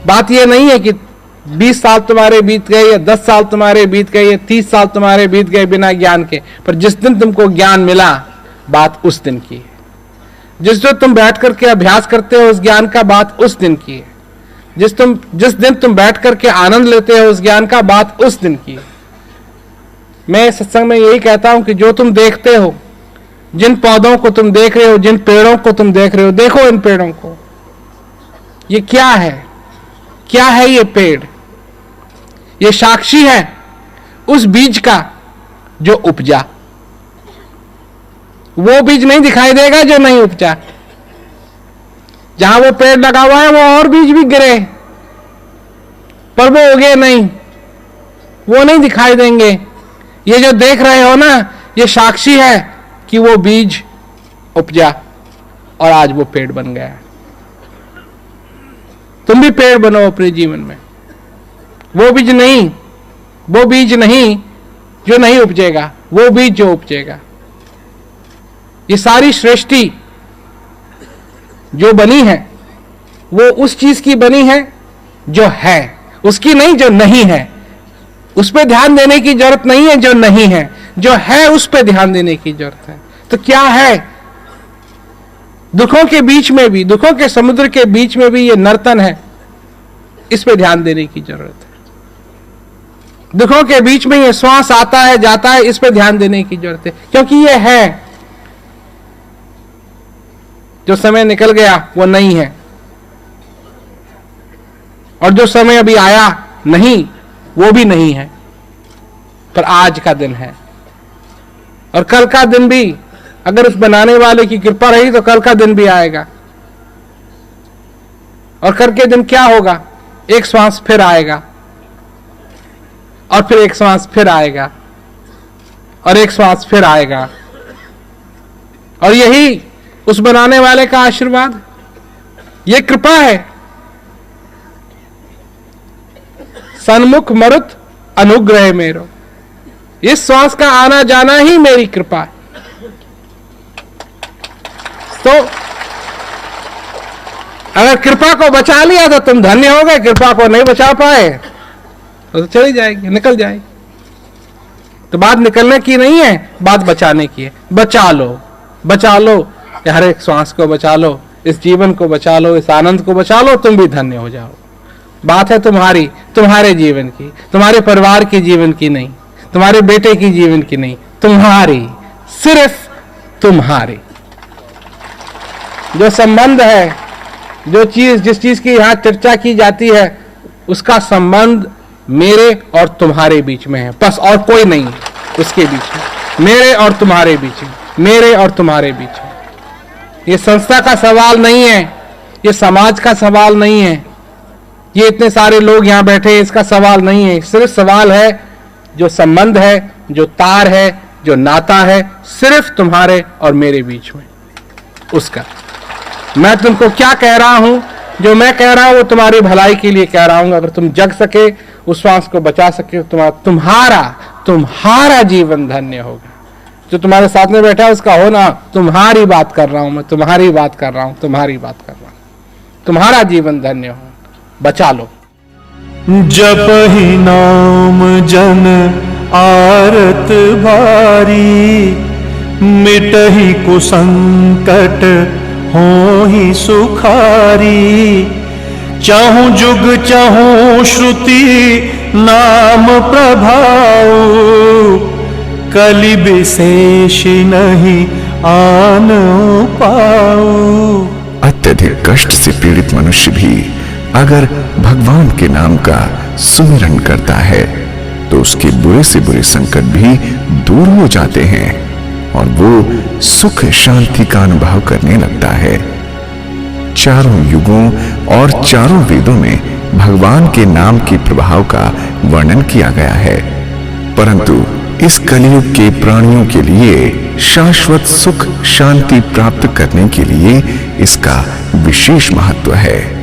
बात यह नहीं है कि 20 साल तुम्हारे बीत गए या 10 साल तुम्हारे बीत गए या 30 साल तुम्हारे बीत गए बिना ज्ञान के, पर जिस दिन तुमको ज्ञान मिला, बात उस दिन की है। जिस दिन तुम बैठ करके अभ्यास करते हो उस ज्ञान का, बात उस दिन की है। जिस दिन तुम बैठ करके आनंद लेते हो उस ज्ञान का, बात उस दिन की है। मैं सत्संग में यही कहता हूं कि जो तुम देखते हो, जिन पौधों को तुम देख रहे हो, जिन पेड़ों को तुम देख रहे हो, देखो इन पेड़ों को, ये क्या है? क्या है ये पेड़? ये साक्षी है उस बीज का जो उपजा। वो बीज नहीं दिखाई देगा जो नहीं उपजा। जहां वो पेड़ लगा हुआ है वो और बीज भी गिरे, पर वो उगे नहीं, वो नहीं दिखाई देंगे। ये जो देख रहे हो ना, ये साक्षी है कि वो बीज उपजा और आज वो पेड़ बन गया। तुम भी पेड़ बनो अपने जीवन में। वो बीज नहीं जो नहीं उपजेगा, वो बीज जो उपजेगा। ये सारी सृष्टि जो बनी है वो उस चीज की बनी है जो है, उसकी नहीं जो नहीं है। उस पर ध्यान देने की जरूरत नहीं है जो नहीं है, जो है उस पर ध्यान देने की जरूरत है। तो क्या है? दुखों के बीच में भी, दुखों के समुद्र के बीच में भी ये नर्तन है, इस पे ध्यान देने की जरूरत है। दुखों के बीच में ये श्वास आता है जाता है, इस पे ध्यान देने की जरूरत है, क्योंकि ये है। जो समय निकल गया वो नहीं है, और जो समय अभी आया नहीं वो भी नहीं है, पर आज का दिन है। और कल का दिन भी अगर उस बनाने वाले की कृपा रही तो कल का दिन भी आएगा। और कल के दिन क्या होगा? एक श्वास फिर आएगा, और फिर एक श्वास फिर आएगा, और एक श्वास फिर आएगा। और यही उस बनाने वाले का आशीर्वाद, ये कृपा है। सन्मुख मरुत अनुग्रह मेरो, इस श्वास का आना जाना ही मेरी कृपा है। तो अगर कृपा को बचा लिया तो तुम धन्य हो गए, कृपा को नहीं बचा पाए तो चली जाएगी, निकल जाएगी। तो बात निकलने की नहीं है, बात बचाने की है। बचा लो, बचा लो, हर एक श्वास को बचा लो, इस जीवन को बचा लो, इस आनंद को बचा लो, तुम भी धन्य हो जाओ। बात है तुम्हारी, तुम्हारे जीवन की, तुम्हारे परिवार के जीवन की नहीं, तुम्हारे बेटे की जीवन की नहीं, तुम्हारी, सिर्फ तुम्हारी। जो संबंध है, जो चीज, जिस चीज की यहां चर्चा की जाती है, उसका संबंध मेरे और तुम्हारे बीच में है, बस और कोई नहीं उसके बीच में। मेरे और तुम्हारे बीच में, मेरे और तुम्हारे बीच में। ये संस्था का सवाल नहीं है, ये समाज का सवाल नहीं है, ये इतने सारे लोग यहां बैठे इसका सवाल नहीं है। सिर्फ सवाल है जो संबंध है, जो तार है, जो नाता है, सिर्फ तुम्हारे और मेरे बीच में, उसका। मैं तुमको क्या कह रहा हूं, जो मैं कह रहा हूं वो तुम्हारी भलाई के लिए कह रहा हूं। अगर तुम जग सके, उस श्वास को बचा सके, तुम्हारा जीवन धन्य होगा। जो तुम्हारे साथ में बैठा है उसका हो ना, तुम्हारी बात कर रहा हूं मैं, तुम्हारी बात कर रहा हूं, तुम्हारी बात कर रहा हूं। तुम्हारा जीवन धन्य हो, बचा लो। जपहि नाम जन आरत भारी, मिटहि कुसंकट होहि सुखारी। चाहूं जुग चाहूं श्रुति नाम प्रभाव, कलि विशेष नहीं आन पाऊं। अत्यधिक कष्ट से पीड़ित मनुष्य भी अगर भगवान के नाम का सुमिरन करता है तो उसके बुरे से बुरे संकट भी दूर हो जाते हैं और वो सुख शांति का अनुभव करने लगता है। चारों युगों और चारों वेदों में भगवान के नाम के प्रभाव का वर्णन किया गया है, परंतु इस कलयुग के प्राणियों के लिए शाश्वत सुख शांति प्राप्त करने के लिए इसका विशेष महत्व है।